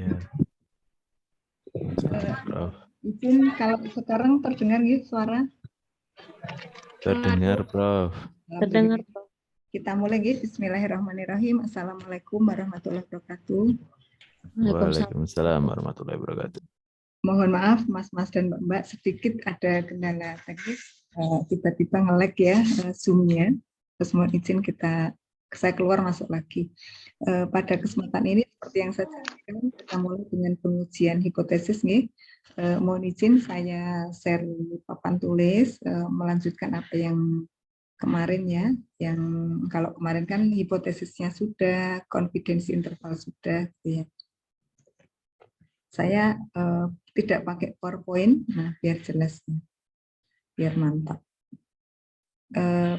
Ya, Salam, Prof. Izin kalau sekarang terdengar gitu suara? Terdengar, Prof. Terdengar, Alhamdulillah. Kita mulai gitu. Bismillahirrahmanirrahim. Assalamualaikum warahmatullahi wabarakatuh. Waalaikumsalam warahmatullahi wabarakatuh. Mohon maaf Mas-mas dan Mbak-mbak, sedikit ada kendala teknis. Tiba-tiba nge-lag ya Zoom-nya. Terus mohon izin saya keluar masuk lagi. Pada kesempatan ini seperti yang saya jelaskan, kita mulai dengan pengujian hipotesis nih. Mohon izin saya share papan tulis, melanjutkan apa yang kemarin ya, yang kalau kemarin kan hipotesisnya sudah, konfidensi interval sudah, gitu ya. Saya tidak pakai PowerPoint, nah biar jelas, biar mantap.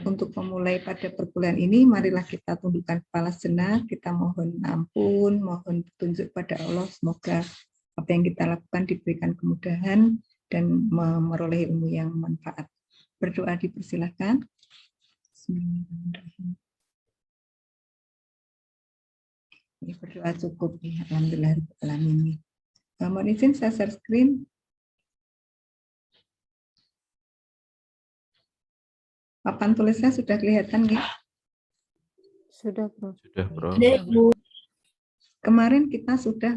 Untuk memulai pada perkuliahan ini, marilah kita tundukkan kepala sejenak, kita mohon ampun, mohon petunjuk pada Allah, semoga apa yang kita lakukan diberikan kemudahan dan memperoleh ilmu yang manfaat. Berdoa dipersilahkan. Bismillahirrahmanirrahim. Ini berdoa cukup nih, alhamdulillahirrahmanirrahim. Mohon izin saya share screen. Papan tulisnya sudah kelihatan nggih? Sudah, Prof. Sudah, Prof. Kemarin kita sudah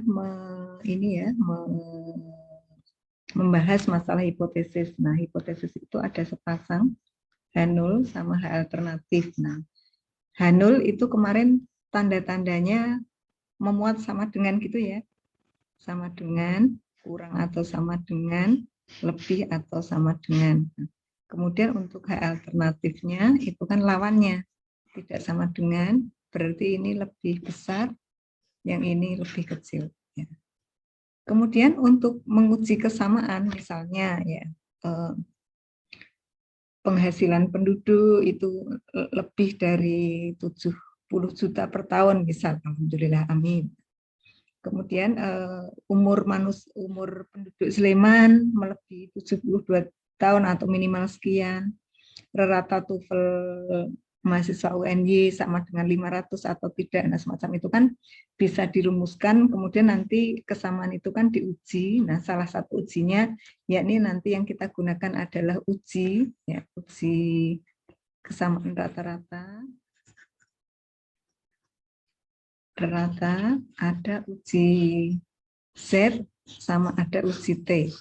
membahas masalah hipotesis. Nah, hipotesis itu ada sepasang, H0 sama H alternatif. Nah, H0 itu kemarin tanda-tandanya memuat sama dengan gitu ya. Sama dengan, kurang atau sama dengan, lebih atau sama dengan. Kemudian untuk H alternatifnya itu kan lawannya. Tidak sama dengan, berarti ini lebih besar, yang ini lebih kecil. Ya. Kemudian untuk menguji kesamaan, misalnya ya penghasilan penduduk itu lebih dari 70 juta per tahun, misal, alhamdulillah, amin. Kemudian umur penduduk Sleman melebihi 72 tahun atau minimal sekian. Rata TOEFL mahasiswa UNY sama dengan 500 atau tidak, nah semacam itu kan bisa dirumuskan, kemudian nanti kesamaan itu kan diuji. Nah, salah satu ujinya yakni nanti yang kita gunakan adalah uji kesamaan rata-rata, ada uji Z sama ada uji T.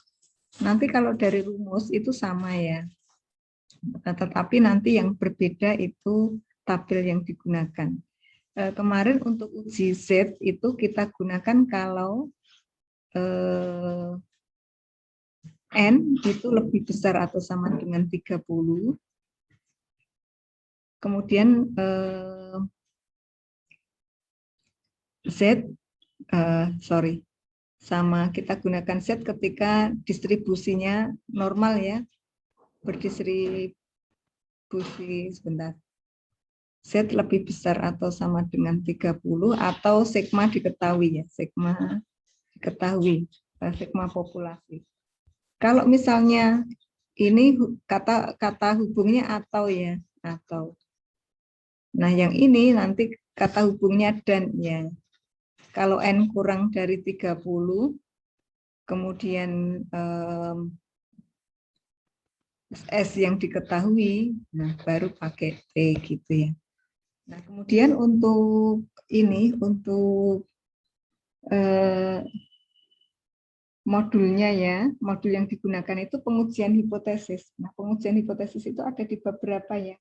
Nanti kalau dari rumus itu sama ya. Tetapi nanti yang berbeda itu tabel yang digunakan. Kemarin untuk uji Z itu kita gunakan kalau N itu lebih besar atau sama dengan 30. Kemudian Z, sama kita gunakan Z ketika distribusinya normal ya, berdistribusi sebentar. Z lebih besar atau sama dengan 30 atau sigma diketahui ya, sigma diketahui, sigma populasi. Kalau misalnya ini kata hubungnya atau ya, atau. Nah, yang ini nanti kata hubungnya dan ya. Kalau N kurang dari 30, kemudian S yang diketahui, nah baru pakai T gitu ya. Nah, kemudian untuk ini, untuk modulnya ya, modul yang digunakan itu pengujian hipotesis. Nah, pengujian hipotesis itu ada di bab berapa ya?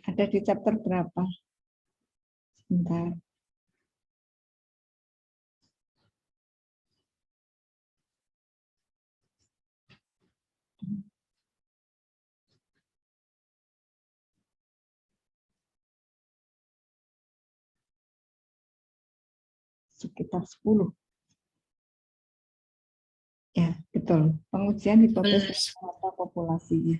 Ada di chapter berapa? Sebentar. Sekitar 10. Ya, betul. Pengujian hipotesis rata populasinya.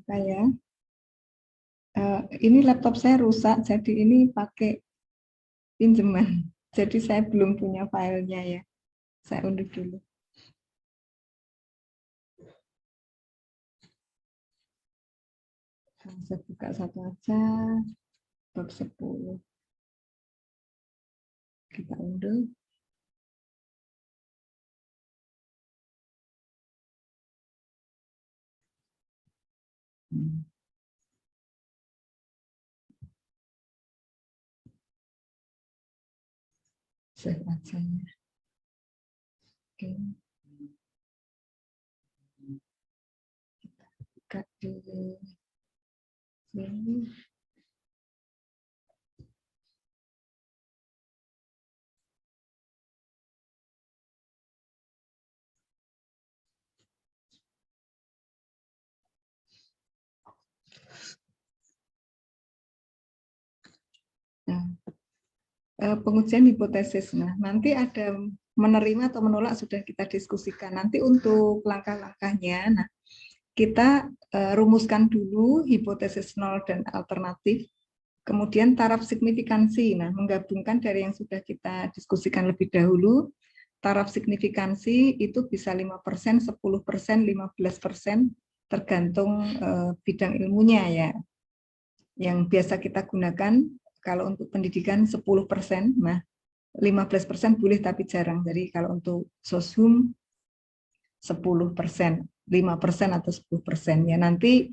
Saya ini laptop saya rusak, jadi ini pakai pinjaman. Jadi saya belum punya filenya ya. Saya unduh dulu. Saya buka satu aja, bab 10. Kita unduh. Save aja ya. Oke. Kita buka di sini. Nah, pengujian hipotesis. Nah, nanti ada menerima atau menolak sudah kita diskusikan. Nanti untuk langkah-langkahnya, nah kita rumuskan dulu hipotesis nol dan alternatif. Kemudian taraf signifikansi. Nah, menggabungkan dari yang sudah kita diskusikan lebih dahulu. Taraf signifikansi itu bisa 5%, 10%, 15%, tergantung bidang ilmunya ya. Yang biasa kita gunakan kalau untuk pendidikan 10%, nah 15% boleh tapi jarang. Jadi kalau untuk soshum 10%, 5% atau 10%. Ya nanti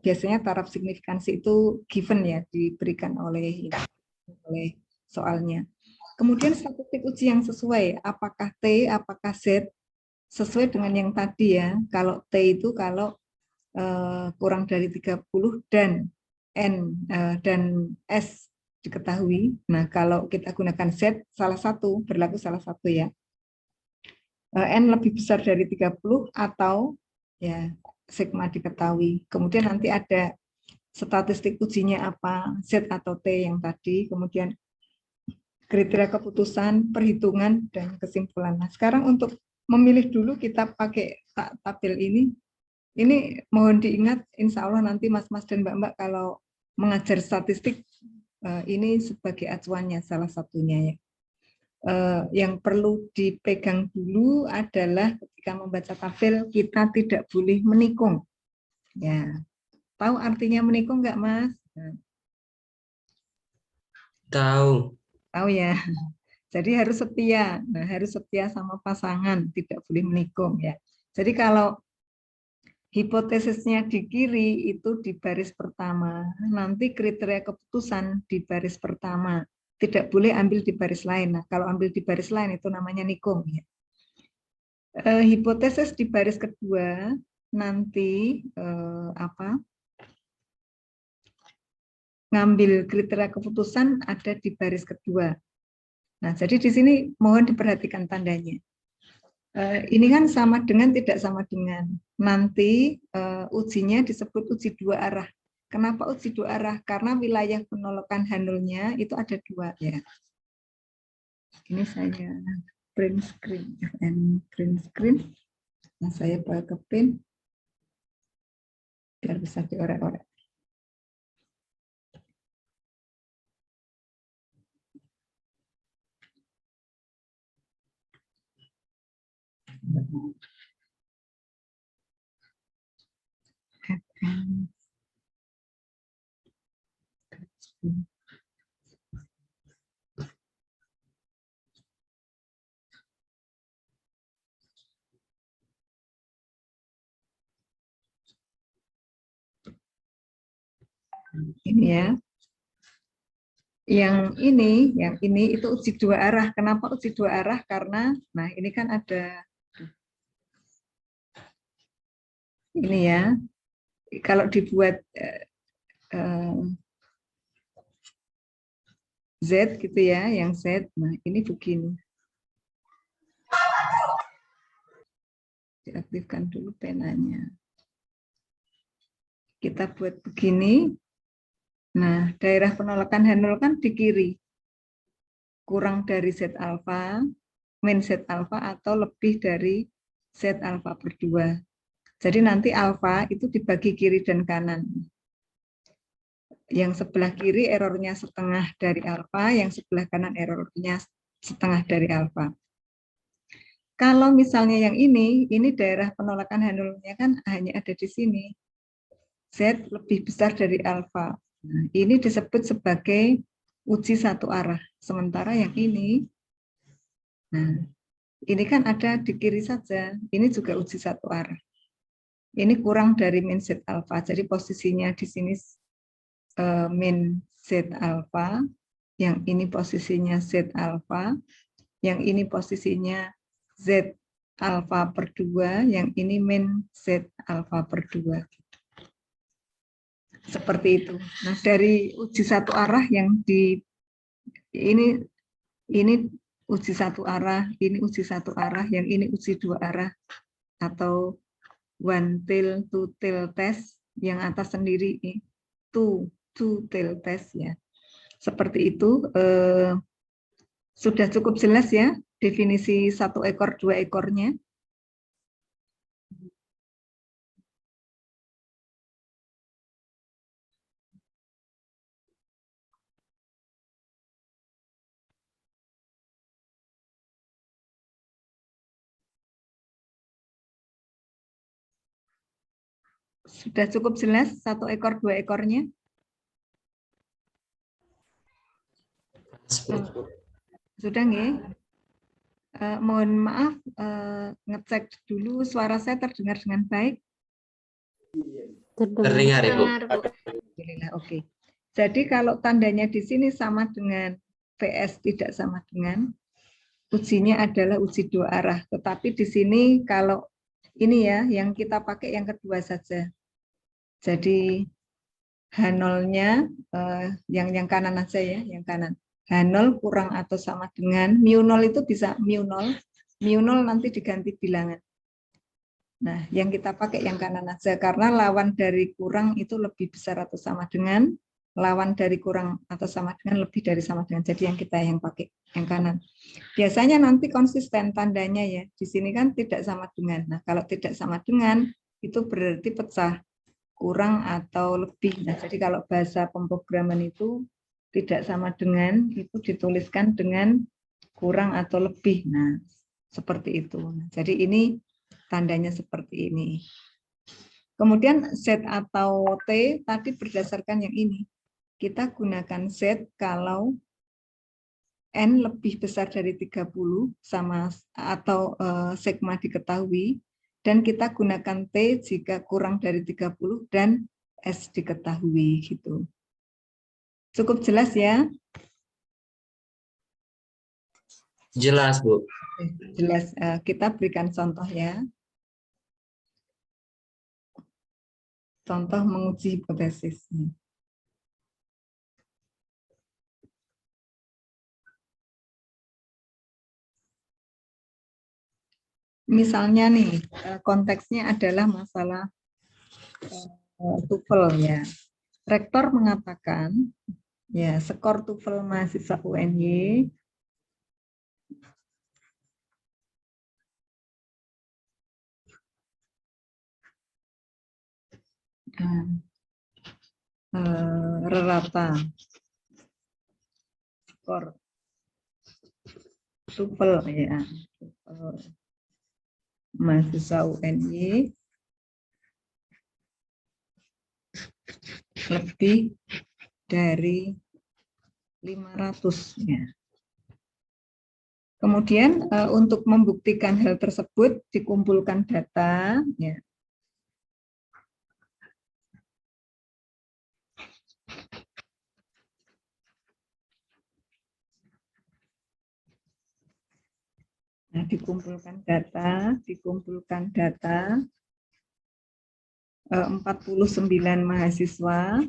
biasanya taraf signifikansi itu given ya, diberikan oleh soalnya. Kemudian statistik uji yang sesuai, apakah T, apakah Z, sesuai dengan yang tadi ya. Kalau T itu kalau kurang dari 30 dan N dan S diketahui. Nah, kalau kita gunakan Z, salah satu, berlaku salah satu ya. N lebih besar dari 30 atau ya sigma diketahui. Kemudian nanti ada statistik ujinya apa, Z atau T yang tadi, kemudian kriteria keputusan, perhitungan, dan kesimpulan. Nah, sekarang untuk memilih dulu kita pakai tabel ini. Ini mohon diingat, insya Allah nanti mas-mas dan mbak-mbak kalau mengajar statistik, ini sebagai acuannya salah satunya ya. Yang perlu dipegang dulu adalah ketika membaca tabel kita tidak boleh menikung. Ya, tahu artinya menikung nggak mas? Tahu. Tahu ya. Jadi harus setia. Nah, harus setia sama pasangan, tidak boleh menikung ya. Jadi kalau hipotesisnya di kiri itu di baris pertama, nanti kriteria keputusan di baris pertama. Tidak boleh ambil di baris lain. Nah, kalau ambil di baris lain itu namanya nikung. Ya. Hipotesis di baris kedua nanti ngambil kriteria keputusan ada di baris kedua. Nah, jadi di sini mohon diperhatikan tandanya. Ini kan sama dengan tidak sama dengan. Nanti ujinya disebut uji dua arah. Kenapa uji dua arah? Karena wilayah penolakan handle-nya itu ada dua ya. Ini saya print screen. Nah, saya bawa ke pin biar bisa diorek-orek. Ini ya. Yang ini itu uji dua arah. Kenapa uji dua arah? Karena, nah ini kan ada ini ya. Kalau dibuat Z gitu ya, yang Z. Nah ini begini. Diaktifkan dulu penanya. Kita buat begini. Nah, daerah penolakan handle kan di kiri. Kurang dari Z alfa, min Z alfa atau lebih dari Z alfa per 2. Jadi nanti alfa itu dibagi kiri dan kanan. Yang sebelah kiri errornya setengah dari alfa, yang sebelah kanan errornya setengah dari alfa. Kalau misalnya yang ini daerah penolakan handle-nya kan hanya ada di sini. Z lebih besar dari alfa. Nah, ini disebut sebagai uji satu arah. Sementara yang ini, nah, ini kan ada di kiri saja. Ini juga uji satu arah. Ini kurang dari min Z alfa. Jadi posisinya di sini min Z alfa. Yang ini posisinya Z alfa. Yang ini posisinya Z alfa per 2. Yang ini min Z alfa per 2. Seperti itu. Nah, dari uji satu arah yang di ini uji satu arah, ini uji satu arah, yang ini uji dua arah atau one tail, two tail test, yang atas sendiri two tail test ya. Seperti itu sudah cukup jelas ya definisi satu ekor dua ekornya. Sudah cukup jelas satu ekor dua ekornya? Sudah nggih? Mohon maaf, ngecek dulu suara saya terdengar dengan baik. Terdengar, Ibu. Alhamdulillah, oke. Jadi kalau tandanya di sini sama dengan VS tidak sama dengan, ujinya adalah uji dua arah. Tetapi di sini kalau ini ya, yang kita pakai yang kedua saja. Jadi H0-nya yang kanan aja ya, yang kanan. H0 kurang atau sama dengan mu0 itu bisa mu0. Mu0 nanti diganti bilangan. Nah, yang kita pakai yang kanan aja karena lawan dari kurang itu lebih besar atau sama dengan lawan dari kurang atau sama dengan lebih dari sama dengan. Jadi yang kita yang pakai yang kanan. Biasanya nanti konsisten tandanya ya. Di sini kan tidak sama dengan. Nah, kalau tidak sama dengan itu berarti pecah kurang atau lebih. Nah, jadi kalau bahasa pemrograman itu tidak sama dengan itu dituliskan dengan kurang atau lebih. Nah, seperti itu. Nah, jadi ini tandanya seperti ini. Kemudian Z atau T tadi berdasarkan yang ini. Kita gunakan Z kalau N lebih besar dari 30 sama atau sigma diketahui, dan kita gunakan T jika kurang dari 30 dan S diketahui gitu. Cukup jelas ya? Jelas, Bu. Jelas. Kita berikan contoh ya. Contoh menguji hipotesis. Misalnya nih, konteksnya adalah masalah TOEFL ya. Rektor mengatakan, ya skor TOEFL mahasiswa UNY rata skor TOEFL ya, mahasiswa UNY lebih dari 500 ya. Kemudian untuk membuktikan hal tersebut dikumpulkan data ya. Nah, dikumpulkan data 49 mahasiswa,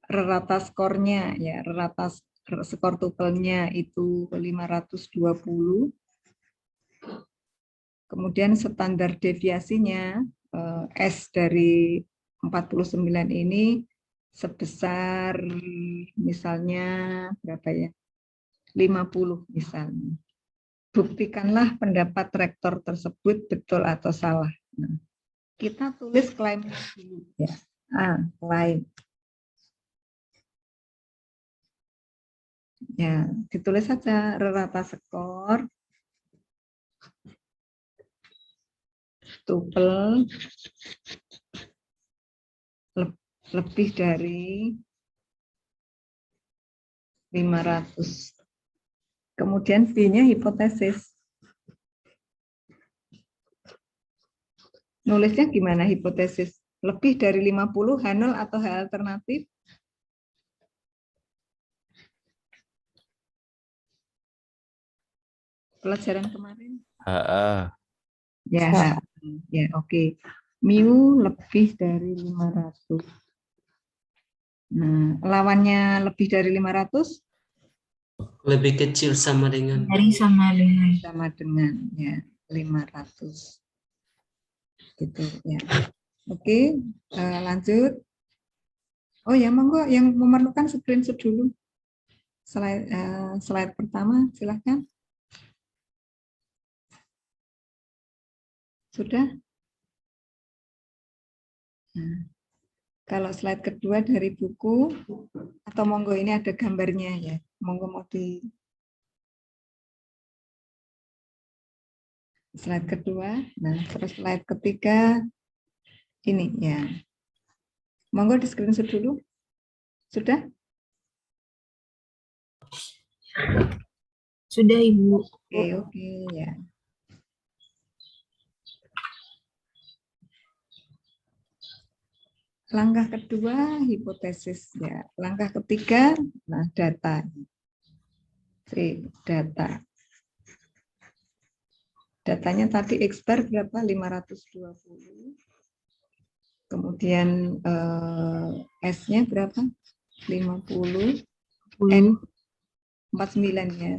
rata skornya ya, rata skor TOEFL-nya itu 520. Kemudian standar deviasinya S dari 49 ini sebesar misalnya berapa ya? 50 misalnya. Buktikanlah pendapat rektor tersebut betul atau salah. Nah, kita tulis klaimnya dulu ya. Klaim. Ya, ditulis saja rata skor TOEFL lebih dari 500. Kemudian B-nya hipotesis. Nulisnya gimana hipotesis? Lebih dari 50 H0 atau H alternatif? Pelajaran kemarin? HA. Ya, ya oke. Mu lebih dari 500. Nah, lawannya lebih dari 500? Lebih kecil sama dengan. Sama dengan ya 500. Gitu ya. Oke, lanjut. Oh ya, monggo yang memerlukan screenshot dulu. Slide pertama, silahkan. Sudah? Nah, kalau slide kedua dari buku, atau monggo ini ada gambarnya ya. Monggo mau di slide kedua. Nah, terus slide ketiga ini ya. Monggo di screenshot dulu. Sudah? Sudah, Ibu. Oke ya. Langkah kedua hipotesis ya. Langkah ketiga nah data. Data. Datanya tadi X bar berapa? 520. Kemudian S-nya berapa? 50. N 49 ya.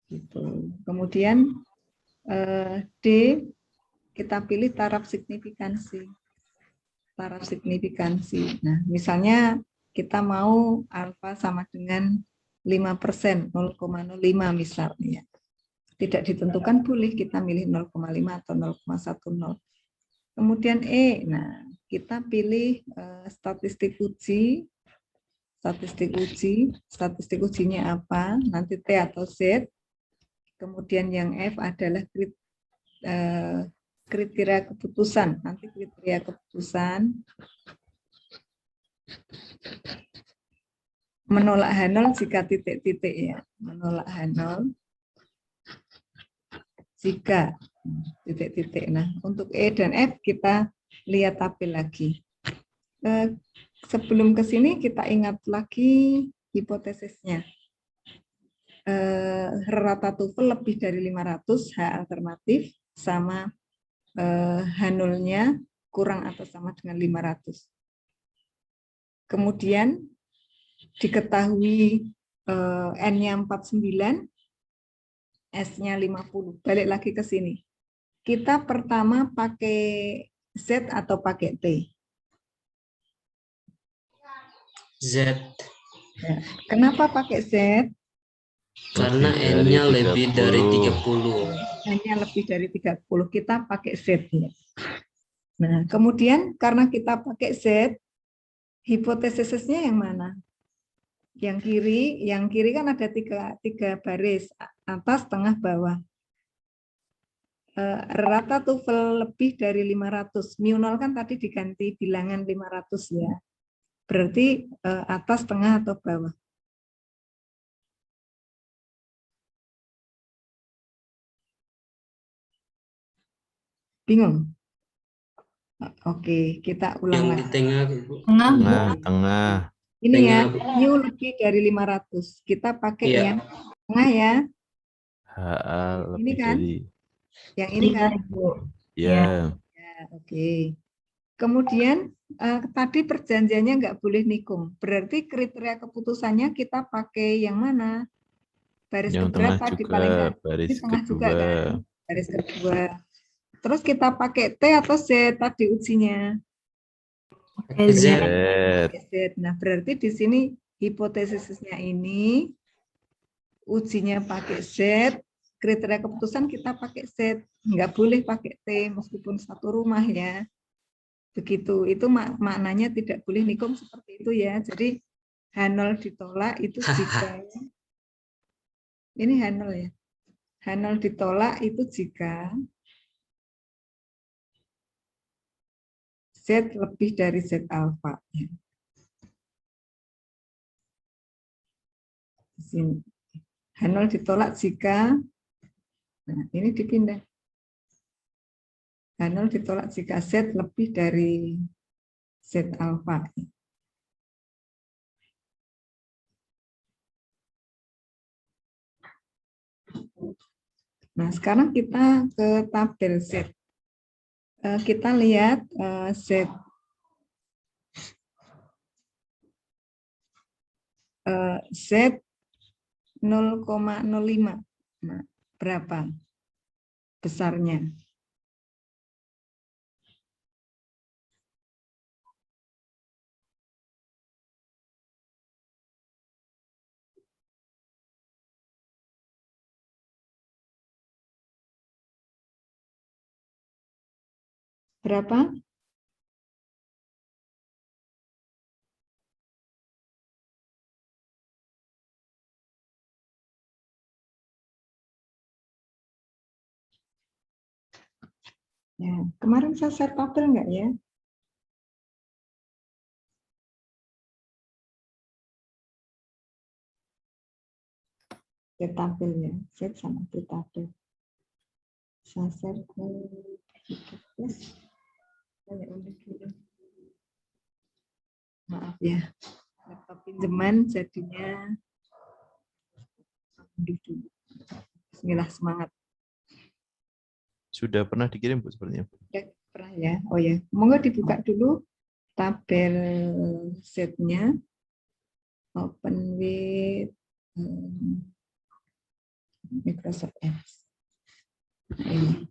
Gitu. Kemudian D kita pilih taraf signifikansi. Taraf signifikansi. Nah, misalnya kita mau alfa sama dengan 5%, 0,05 misalnya. Tidak ditentukan boleh kita milih 0,5 atau 0,10. Kemudian E, nah kita pilih statistik uji. Statistik ujinya apa? Nanti T atau Z. Kemudian yang F adalah kriteria keputusan. Nanti kriteria keputusan menolak H0 jika titik-titik ya. Menolak H0 jika titik-titik. Nah, untuk E dan F kita lihat tabel lagi. Sebelum ke sini kita ingat lagi hipotesisnya. Rata TOEFL lebih dari 500, H alternatif, sama H0-nya kurang atau sama dengan 500. Kemudian diketahui N-nya 49, S-nya 50. Balik lagi ke sini. Kita pertama pakai Z atau pakai T? Z. Ya. Kenapa pakai Z? Karena N-nya lebih dari 30. N-nya lebih dari 30, kita pakai Z. Nah, kemudian karena kita pakai Z, hipotesisnya yang mana? Yang kiri kan ada tiga baris, atas, tengah, bawah. Rata TOEFL lebih dari 500. Mu0 kan tadi diganti bilangan 500 ya. Berarti atas, tengah, atau bawah? Bingung? Oke, kita ulang Yang di lagi. tengah, Ibu. Tengah. Ini ya, Tengah. mu lebih dari 500. Kita pakai Iya. yang tengah ya. HA Ini lebih kan? dari. Yang ini kan? Ya. Ya, oke. Kemudian tadi perjanjiannya nggak boleh nikung. Berarti kriteria keputusannya kita pakai yang mana? Baris Yang tengah keberapa? Di juga, paling nggak baris di tengah juga kedua. kan? Baris kedua. Terus kita pakai T atau Z tadi ujinya? Z. Z. Nah, berarti di sini hipotesisnya ini ujinya pakai Z, kriteria keputusan kita pakai Z. Nggak boleh pakai T meskipun satu rumah ya. Begitu, itu maknanya tidak boleh nikung seperti itu ya. Jadi H0 ditolak itu jika ini H0 ya. H0 ditolak itu jika Z lebih dari Z alfa. Ya. Di sini. H0 ditolak jika, nah ini dipindah. H0 ditolak jika Z lebih dari Z alfa. Nah, sekarang kita ke tabel Z. Kita lihat Z Z 0,05. Nah, berapa besarnya? Berapa? Ya, kemarin saya share tabel enggak ya? Share tabelnya, share sama tabel. Saya share ke maaf ya, laptop pinjaman jadinya Bismillah, semangat. Sudah pernah dikirim Bu sepertinya. Ya, pernah ya. Oh ya, monggo dibuka dulu tabel Z-nya. Open with Microsoft Office. Nah, ini.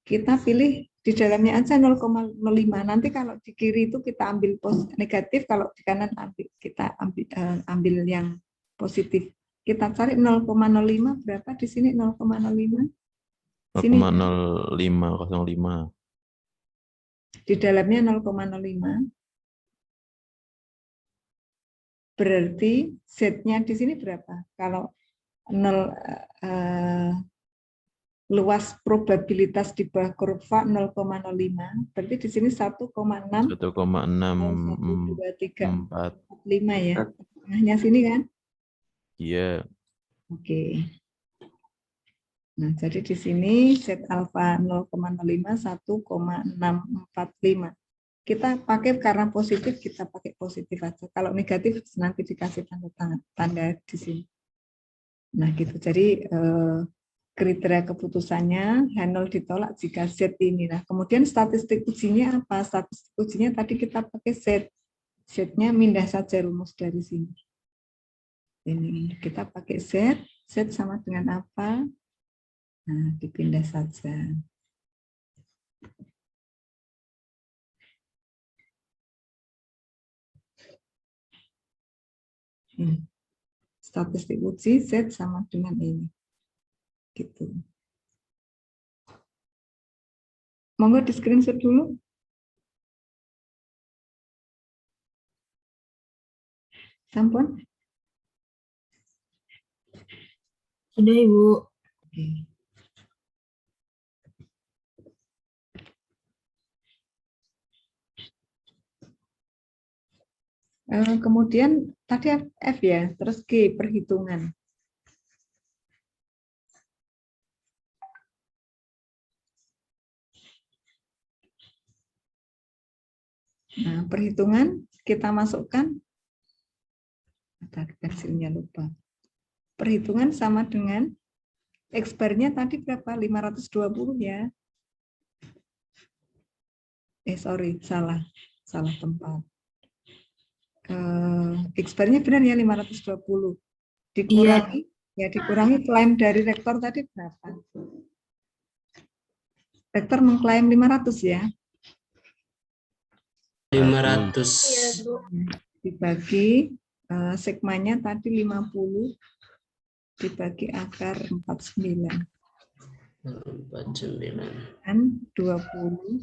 Kita pilih di dalamnya aja 0,05. Nanti kalau di kiri itu kita ambil negatif, kalau di kanan kita ambil yang positif. Kita cari 0,05 berapa di sini 0,05? 0,0505. Di dalamnya 0,05. Berarti Z-nya di sini berapa? Kalau 0 luas probabilitas di bawah kurva 0,05, berarti di sini 1,6 1,6 1, 2, 3, 4. 5 ya. Tengahnya sini kan? Iya. Oke. Nah, jadi di sini Z alfa 0,05 1,645. Kita pakai karena positif, kita pakai positif aja. Kalau negatif nanti dikasih tanda di sini. Nah, gitu. Jadi kriteria keputusannya H0 ditolak jika Z ini. Nah, kemudian statistik ujinya apa? Statistik ujinya tadi kita pakai Z. Z-nya pindah saja rumus dari sini. Ini kita pakai Z. Z sama dengan apa? Nah, dipindah saja. Statistik uji Z sama dengan ini. Gitu. Monggo di screenshot dulu. Sampun? Sudah, Ibu. Oke. Kemudian tadi F ya, terus G perhitungan. Nah, perhitungan kita masukkan, ada pensilnya lupa. Perhitungan sama dengan X bar-nya tadi berapa? 520 ya. Sorry, salah tempat. X bar-nya benar ya 520. Dikurangi, ya dikurangi klaim dari rektor tadi berapa? Rektor mengklaim 500 ya. 500. Dibagi sigmanya tadi 50 dibagi akar 49. 49. Dan 20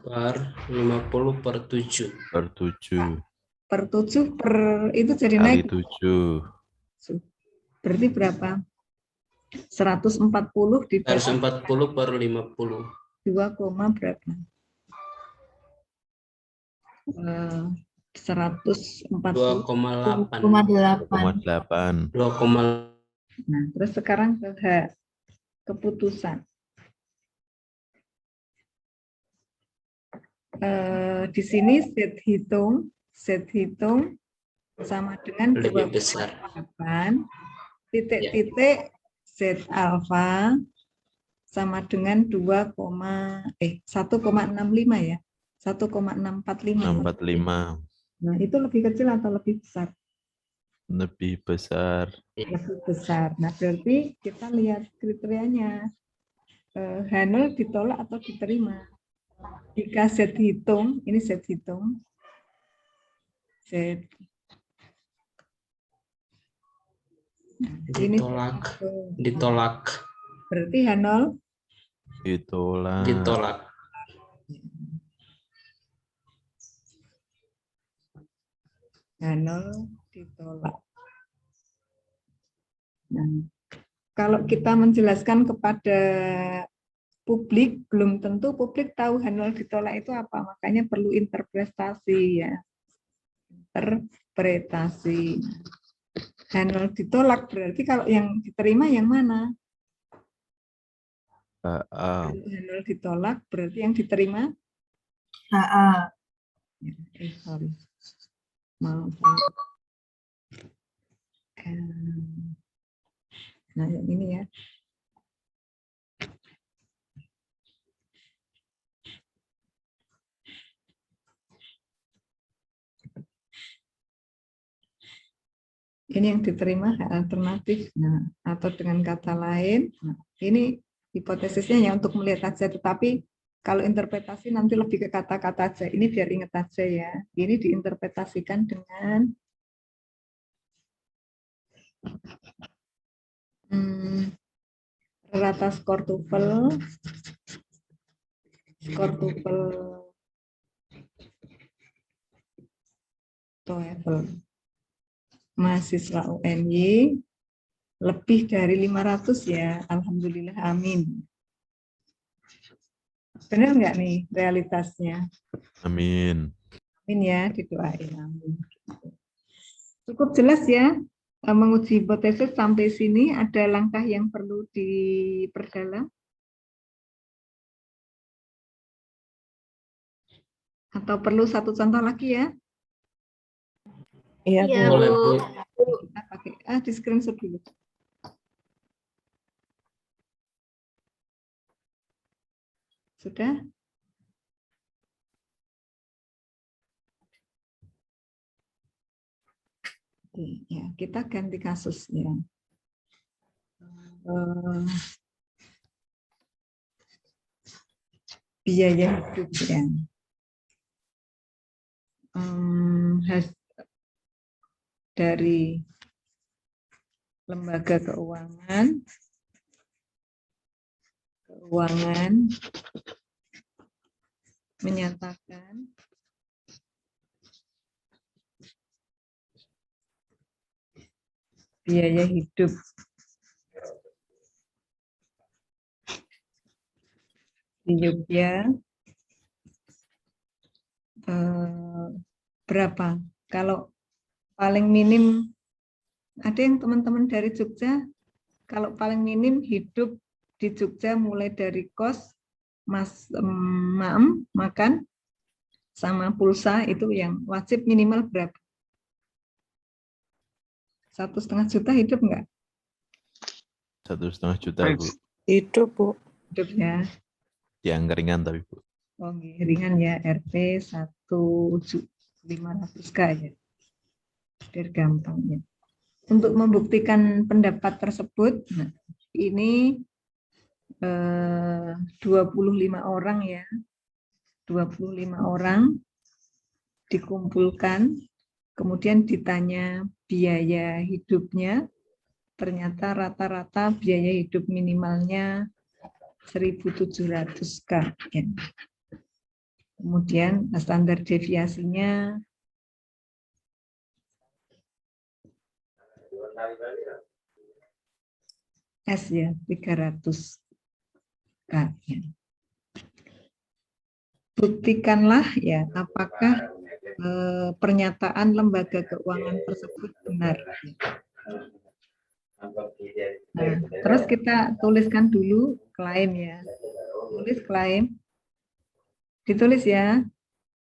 per 50 per 7. Per 7. Per 7 per itu jadi Kali naik. 7. Berarti berapa? 140 ditolak. 140 per 50. 2, berapa? 140. 2,8. 2,8. 2, Nah, terus sekarang ke H, keputusan. Di sini set hitung sama dengan lebih besar. 2,8 titik-titik Z alfa sama dengan 1,65 ya. 1,645. 645 Nah, itu lebih kecil atau lebih besar? lebih besar. Lebih besar. Nah, berarti kita lihat kriterianya. H0 ditolak atau diterima? Jika Z hitung, ini Z hitung. Z. Nah, ini Ditolak. berarti H0 Ditolak. H0 ditolak. Nah, kalau kita menjelaskan kepada publik, belum tentu publik tahu H0 ditolak itu apa. Makanya perlu interpretasi ya. Interpretasi. H0 ditolak berarti kalau yang diterima yang mana? Kalau H0 ditolak berarti yang diterima? HA. Sorry. Maaf. Nah, yang ini ya. Ini yang diterima alternatif. Nah, atau dengan kata lain, nah, ini hipotesisnya ya untuk melihat aja, tetapi kalau interpretasi nanti lebih ke kata-kata aja. Ini biar ingat aja ya. Ini diinterpretasikan dengan rata skor TOEFL, TOEFL mahasiswa UNY lebih dari 500 ya, alhamdulillah, amin. Benar nggak nih realitasnya? Amin. Amin ya, didoain, amin. Cukup jelas ya menguji hipotesis sampai sini. Ada langkah yang perlu diperdalam? Atau perlu satu contoh lagi ya? Iya, Boleh, Bu. Kita pakai di screenshot dulu. Sudah? Ya, kita ganti kasus ya. Biaya hidup ya. Dari lembaga keuangan menyatakan biaya hidup di Jogja berapa? Kalau paling minim, ada yang teman-teman dari Jogja, kalau paling minim hidup di Jogja mulai dari kos, makan, sama pulsa itu yang wajib minimal berapa? 1,5 juta hidup enggak? 1,5 juta, Bu. Hidup, Bu. Hidup ya. Yang ringan tapi, Bu. Oh, ringan ya, RP 1.500K ya. Biar gampang ya. Untuk membuktikan pendapat tersebut, nah, ini 25 orang ya. 25 orang dikumpulkan, kemudian ditanya biaya hidupnya, ternyata rata-rata biaya hidup minimalnya 1.700K. Ya. Kemudian standar deviasinya S ya, 300K. Ya. buktikanlah ya apakah pernyataan lembaga keuangan tersebut benar. Nah, terus kita tuliskan dulu klaim ya. Tulis klaim. Ditulis ya.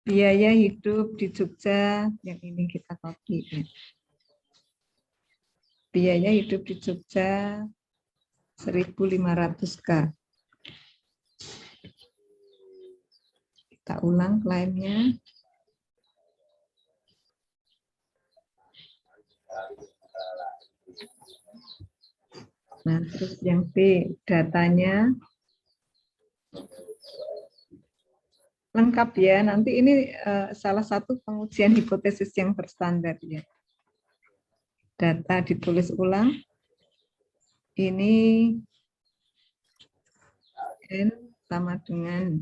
Biaya hidup di Jogja, yang ini kita copy. Ya. Biaya hidup di Jogja 1.500K. Kita ulang klaimnya. Nah, terus yang B, datanya lengkap ya. Nanti ini salah satu pengujian hipotesis yang berstandar ya. Data ditulis ulang. Ini N sama dengan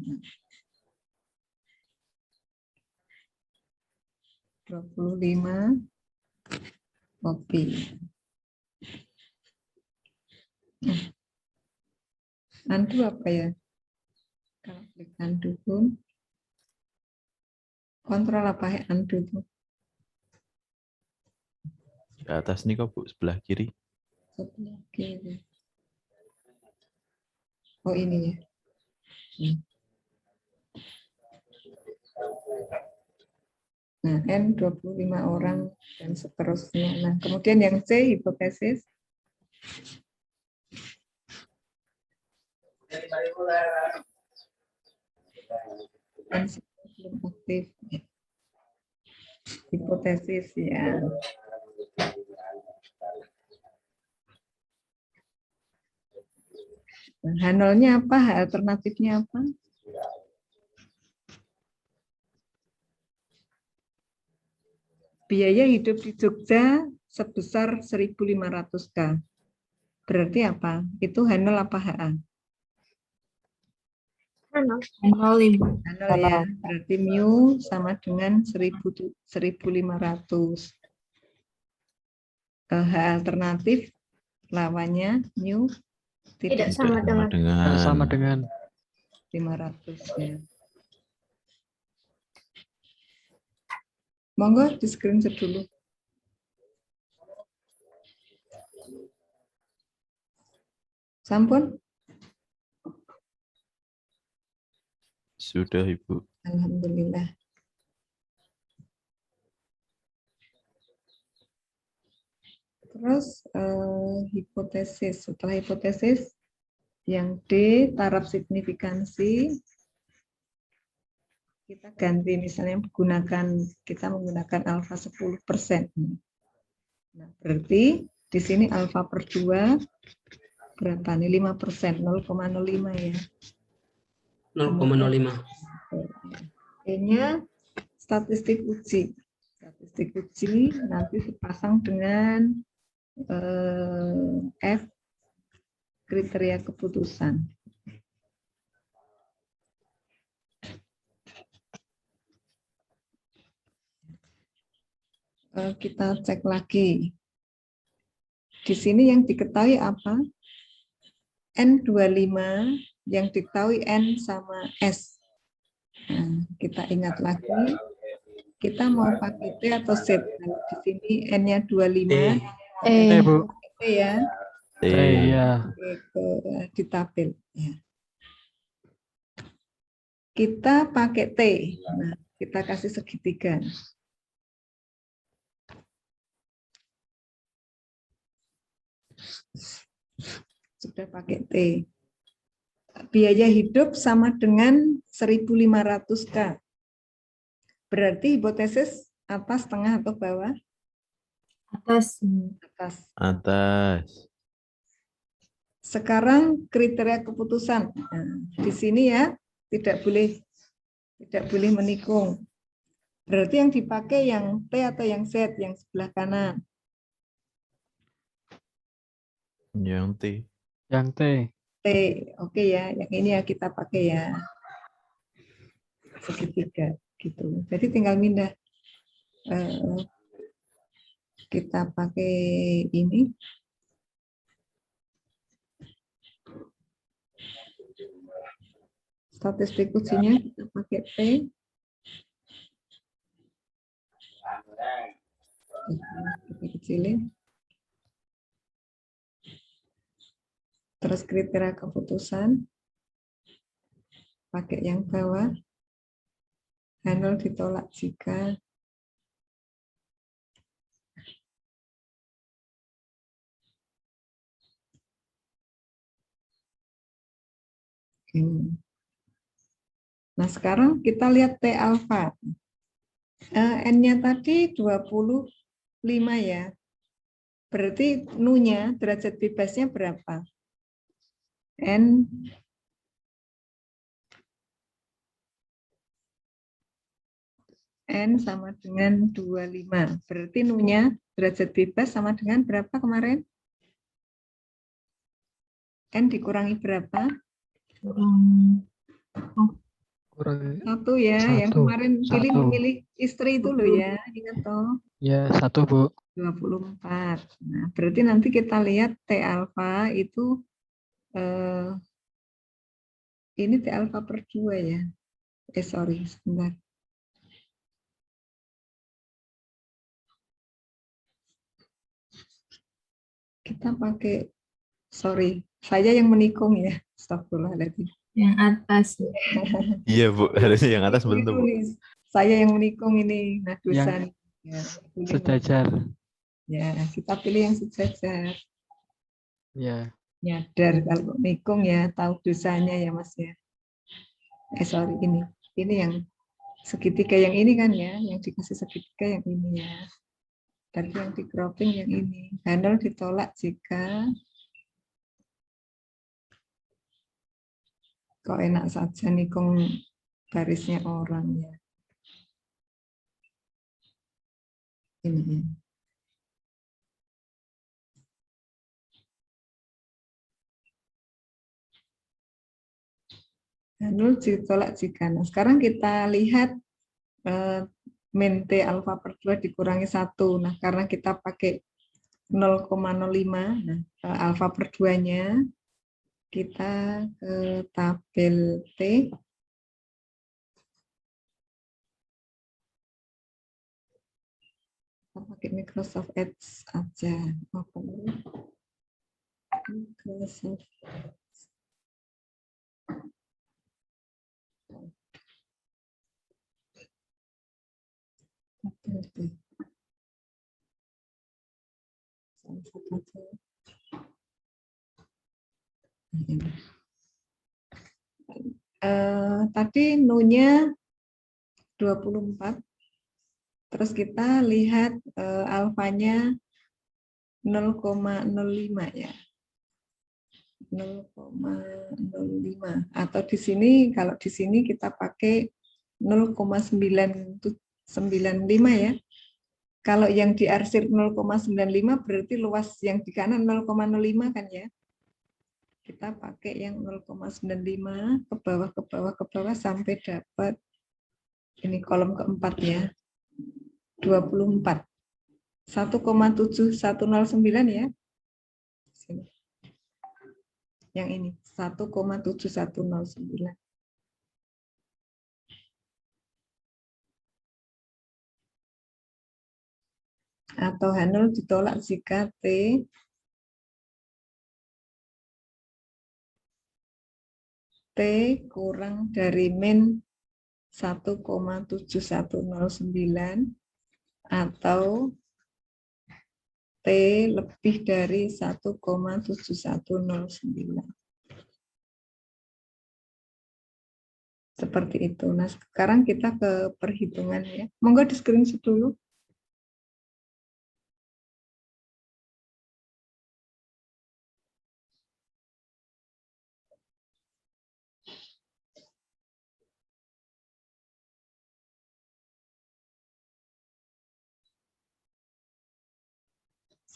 25 kopi. Undo apa ya? Kalau klik undo pun kontrol apa ya undo tuh? Di atas nih kok Bu, sebelah kiri. Sebelah kiri. Oh ini ya. Nah, N 25 orang dan seterusnya. Nah, kemudian yang C hipotesis. N belum aktif. Hipotesis ya. Hanolnya apa? Alternatifnya apa? Biaya hidup di Jogja sebesar 1.500K. Berarti apa? Itu Hanol apa HA? Hanol. Hanol ya. Berarti mu sama dengan 1.500. H alternatif lawannya mu Tidak sama dengan. Sama dengan 500 ya. Monggo di screenshot dulu. Sampun? Sudah Ibu. Alhamdulillah. Terus hipotesis. Setelah hipotesis, yang D, taraf signifikansi. Kita ganti misalnya kita menggunakan alfa 10%. Nah, berarti di sini alfa per 2 berapa nih? 5%, 0,05 ya. 0,05. E-nya statistik uji. Statistik uji nanti dipasang dengan F kriteria keputusan. Kita cek lagi. Di sini yang diketahui apa? N25, yang diketahui N sama S. Nah, kita ingat lagi, kita mau pakai T atau Z. Nah, di sini N-nya 25, Bu. T ya. T. Iya. Di tabel. Ya. Kita pakai T. Nah, kita kasih segitiga. Sudah pakai T. Biaya hidup sama dengan 1.500K. Berarti hipotesis atas, tengah, atau bawah? Atas. Atas. Atas. Sekarang kriteria keputusan. Nah, di sini ya tidak boleh menikung. Berarti yang dipakai yang T atau yang Z, yang sebelah kanan. Yang T. Yang T. T, oke ya. Yang ini ya kita pakai ya segitiga gitu. Jadi tinggal pindah. Kita pakai ini. statistik ujinya kita pakai P. Kita kecilin. Terus kriteria keputusan. Pakai yang bawah. Handle ditolak jika ini. Nah, sekarang kita lihat T alfa. N-nya tadi 25 ya. Berarti Nu-nya, derajat bebasnya berapa? N sama dengan 25. Berarti Nu-nya, derajat bebas sama dengan berapa kemarin? N dikurangi berapa? Kurang Satu ya, yang Satu. kemarin pilih istri itu loh ya, ingat toh. ya 1 Bu. 24. Nah, berarti nanti kita lihat T alfa itu ini T alfa per 2 ya. Sorry, sebentar. Kita pakai, sorry, saya yang menikung ya. Astagfirullahaladzim. Yang atas. Iya Bu, harusnya yang atas belum tuh Bu. Saya yang menikung ini. Nah, dosa Yang nih. Ya, pilih sejajar. ya, kita pilih yang sejajar. Ya. Nyadar kalau nikung ya, tahu dosanya ya Mas ya. Sorry, ini yang segitiga yang ini kan ya, yang dikasih segitiga yang ini ya. Tadi yang di cropping yang ini. Handle ditolak jika kok enak saja nikung garisnya orang ya. Ini. Handle ditolak jika. Nah, sekarang kita lihat min T alfa per 2 dikurangi 1. Nah, karena kita pakai 0,05, nah, alfa per 2-nya kita ke tabel T. Kita pakai Microsoft Edge aja. Microsoft tabel T. Tadi Nu-nya 24. Terus kita lihat alfanya 0,05 ya. 0,05 atau di sini kalau di sini kita pakai 0,995 ya. Kalau yang diarsir 0,95 berarti luas yang di kanan 0,05 kan ya. Kita pakai yang 0,95 ke bawah sampai dapat ini kolom keempat ya. 24. 1,7109 ya. Sini. Yang ini 1,7109. Atau Handle ditolak jika T kurang dari min 1,7109 atau T lebih dari 1,7109. Seperti itu. Nah, sekarang kita ke perhitungan ya. Monggo di screenshot dulu.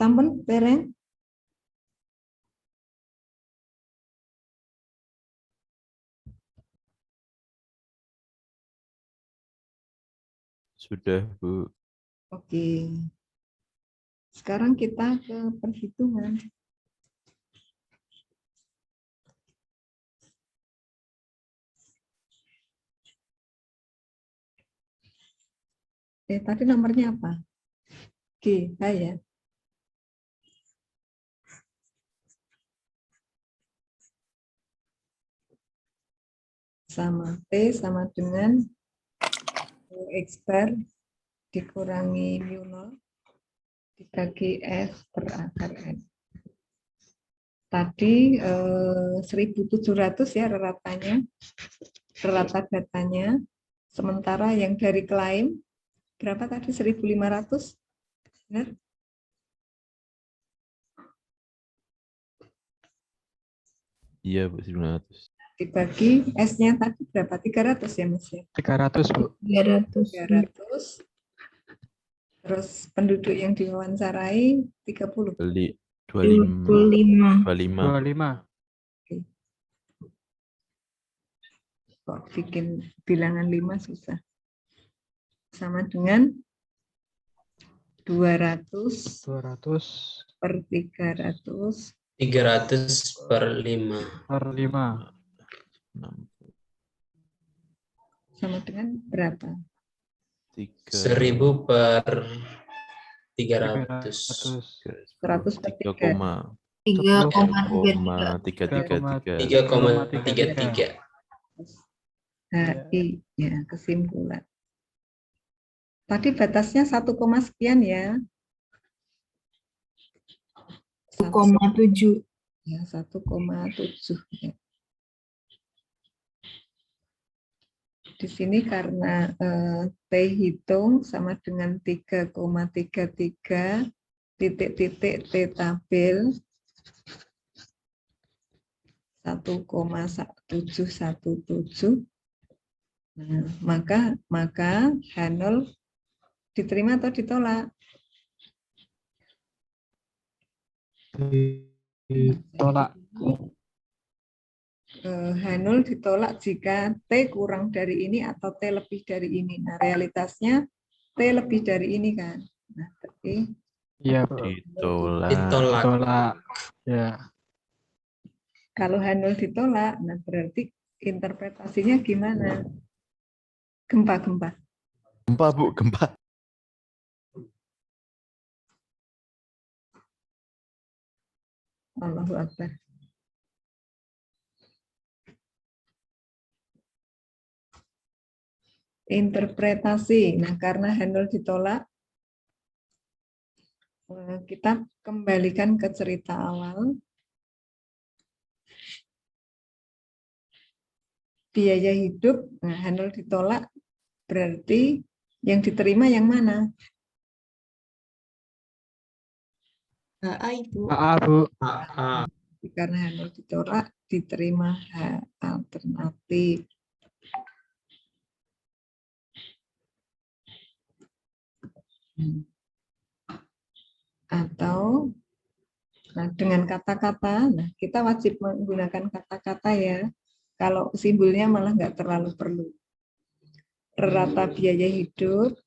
Sampun dereng? Sudah Bu. Oke. Sekarang kita ke perhitungan. Tadi nomornya apa? G, H ya. Sama T sama dengan X bar dikurangi mu0 dibagi S per akar N. Tadi 1.700 ya ratanya, rata datanya. Sementara yang dari klaim berapa tadi? 1.500, benar? Iya, Bu, 900. Dibagi S-nya tadi berapa? 300 ya Mas ya? 300, Bu. 300. 300. Terus penduduk yang diwawancarai 30. Beli 25. 25. 25. 25. Kok bikin bilangan 5 susah. Sama dengan 200 200 per 300 300 per 5. per 5. 60. sama dengan berapa? 1000 per 300. 100 per 3. 3,33. 3,33. HI ya, kesimpulan. Tadi batasnya 1, sekian ya. 1,7. Ya, 1,7 ya. Di sini karena T hitung sama dengan 3,33 titik-titik T tabel 1,1717. Nah, maka H0 diterima atau ditolak? Ditolak. H0 ditolak jika T kurang dari ini atau T lebih dari ini. Nah, realitasnya T lebih dari ini kan. Nah, berarti Iya, Bu. Ditolak. Ditolak. Ya. kalau H0 ditolak, nah berarti interpretasinya gimana? Gempa-gempa. Gempa, Bu, gempa. Allahu Akbar. Interpretasi. Nah, karena H0 ditolak, kita kembalikan ke cerita awal. Biaya hidup, nah H0 ditolak, berarti yang diterima yang mana? Ibu. AA, Bu. AA. Karena H0 ditolak, diterima H alternatif. Atau nah, dengan kata-kata, nah kita wajib menggunakan kata-kata ya. Kalau simbolnya malah nggak terlalu perlu. Rata biaya hidup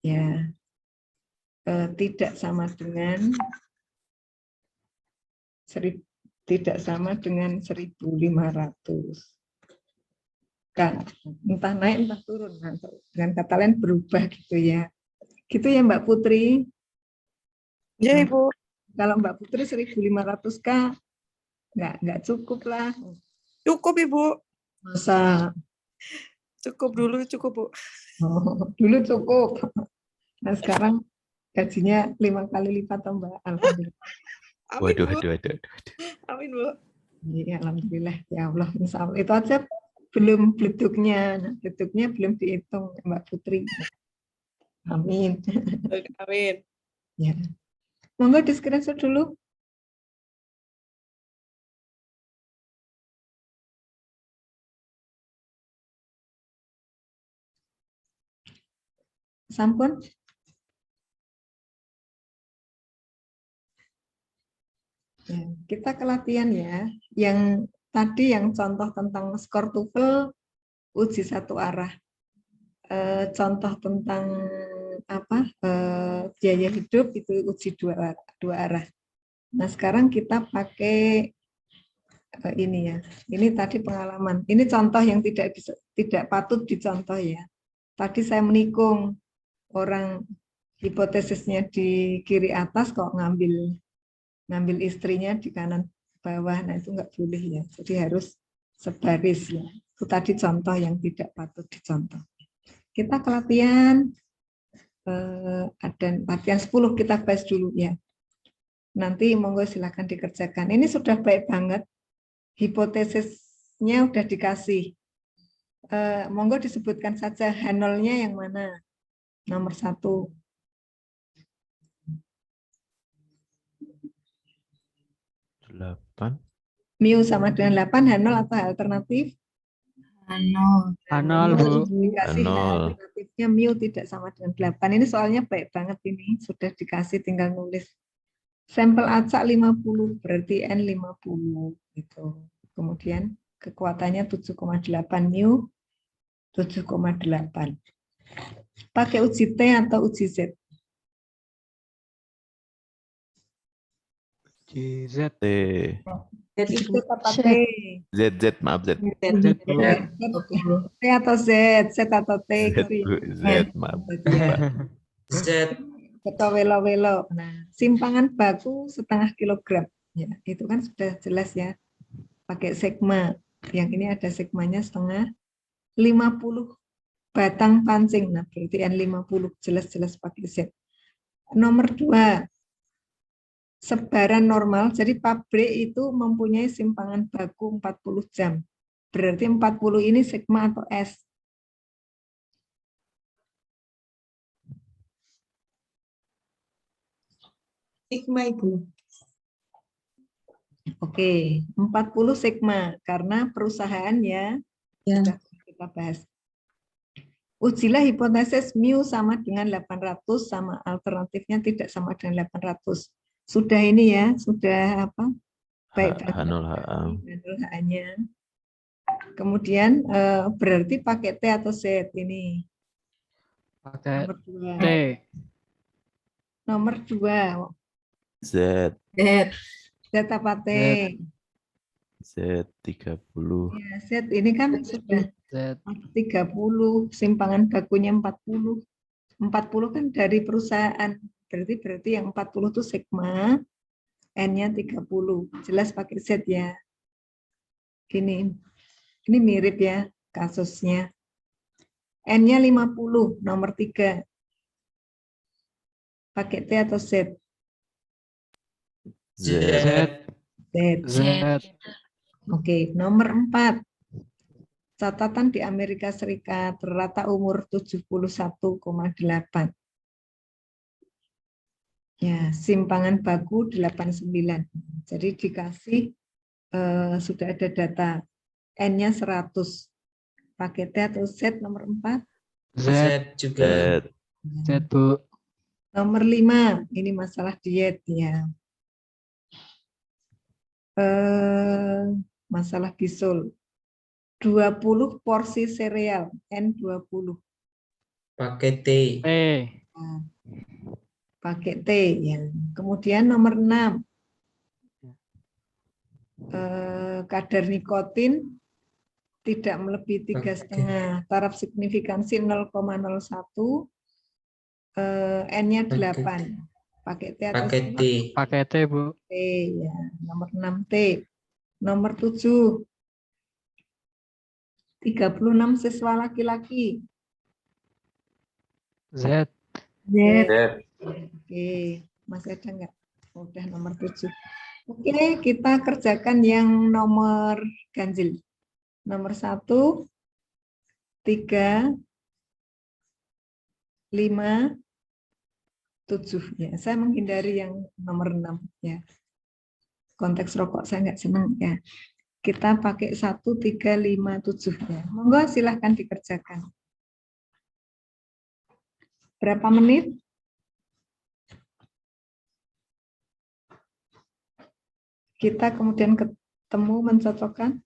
ya tidak sama dengan tidak sama dengan 1.500. Kan entah naik entah turun, nah, dengan kata lain berubah gitu ya. Gitu ya Mbak Putri. Ya, Ibu. Kalau Mbak Putri 1.500K nggak cukup lah. Cukup, Ibu. Masa Cukup dulu, cukup, Bu. dulu cukup. Nah sekarang gajinya 5 kali lipat Mbak. Alhamdulillah. Amin, Waduh, Bu. waduh, waduh. Amin, Bu. Ya, alhamdulillah ya Allah. Insya Allah. Itu aja belum beleduknya. Nah, beleduknya belum dihitung Mbak Putri. Amin. Amin. Ya. Monggo di screenshot dulu. Sampun. Ya, kita ke latihan ya. Yang tadi yang contoh tentang skor TOEFL uji satu arah. Contoh tentang apa biaya hidup itu uji dua arah. Nah sekarang kita pakai ini ya. Ini tadi pengalaman. Ini contoh yang tidak patut dicontoh ya. Tadi saya menikung orang hipotesisnya di kiri atas kok ngambil istrinya di kanan bawah. Nah, itu nggak boleh ya. Jadi harus sebaris ya. Itu tadi contoh yang tidak patut dicontoh. Kita ke latihan ada latihan 10 kita bahas dulu ya. Nanti monggo silakan dikerjakan. Ini sudah baik banget. Hipotesisnya udah dikasih. Monggo disebutkan saja H0-nya yang mana? Nomor 1. Delapan. Mu sama dengan 8, H0 atau H alternatif? Nol. H0, Bu. Dikasih H H0. alternatifnya mu tidak sama dengan 8. Ini soalnya baik banget ini. Sudah dikasih tinggal nulis. Sampel acak 50, berarti N 50. Gitu. Kemudian kekuatannya 7,8 mu, 7,8. Pakai uji T atau uji Z? GZ. T. Z apa T? Z. Maaf Z. Z, Bu. T atau Z? Z atau T? Z. Gitu Bu. ya. Z. Maaf. Ya. Z. Atau welo-welo. Nah, simpangan baku setengah kilogram. Ya, itu kan sudah jelas ya. Pakai sigma. Yang ini ada sigmanya setengah. 50 batang pancing. Nah, berarti N50 jelas-jelas pakai Z. Nomor 2. Sebaran normal. Jadi pabrik itu mempunyai simpangan baku 40 jam. Berarti 40 ini sigma atau S. Sigma, Ibu. Oke, 40 sigma karena perusahaan ya, Ya. sudah kita bahas. Ujilah hipotesis mu sama dengan 800 sama alternatifnya tidak sama dengan 800. Sudah ini ya, sudah apa? Baik H0 HA. H-nya. Kemudian berarti pakai T atau Z ini. Pakai Nomor 2. T. Nomor 2. Z. Z. Z apa T? Z 30. Ya, Z ini kan sudah Z. 30, simpangan bakunya 40. 40 kan dari perusahaan. Berarti yang 40 itu sigma, N-nya 30. Jelas pakai Z ya. Ini mirip ya kasusnya. N-nya 50, nomor 3. Pakai T atau Z? Z. Z. Z. Oke, nomor 4. Catatan di Amerika Serikat, rata umur 71,8. Ya, simpangan baku 89. Jadi dikasih sudah ada data N-nya 100. Pakai T atau Z nomor 4? Z. Z juga. Z. Z, Bu. Nomor 5, ini masalah diet ya. Masalah bisul. 20 porsi sereal, N20. Pakai T. T. Nah, pakai T ya. Kemudian nomor 6. Kadar nikotin tidak melebihi 3,5. Taraf signifikansi 0,01. N-nya 8. Pakai T atau Pakai Z? T. Pakai T, Bu. T ya. Nomor 6 T. Nomor 7. 36 siswa laki-laki. Z. Z. Z. Oke, masih ada enggak? Udah nomor 7. Oke, kita kerjakan yang nomor ganjil. Nomor 1, 3, 5, 7. Ya, saya menghindari yang nomor 6 ya. Konteks rokok saya enggak senang ya. Kita pakai 1, 3, 5, 7 ya. Monggo silahkan dikerjakan. Berapa menit? Kita kemudian ketemu mencocokkan.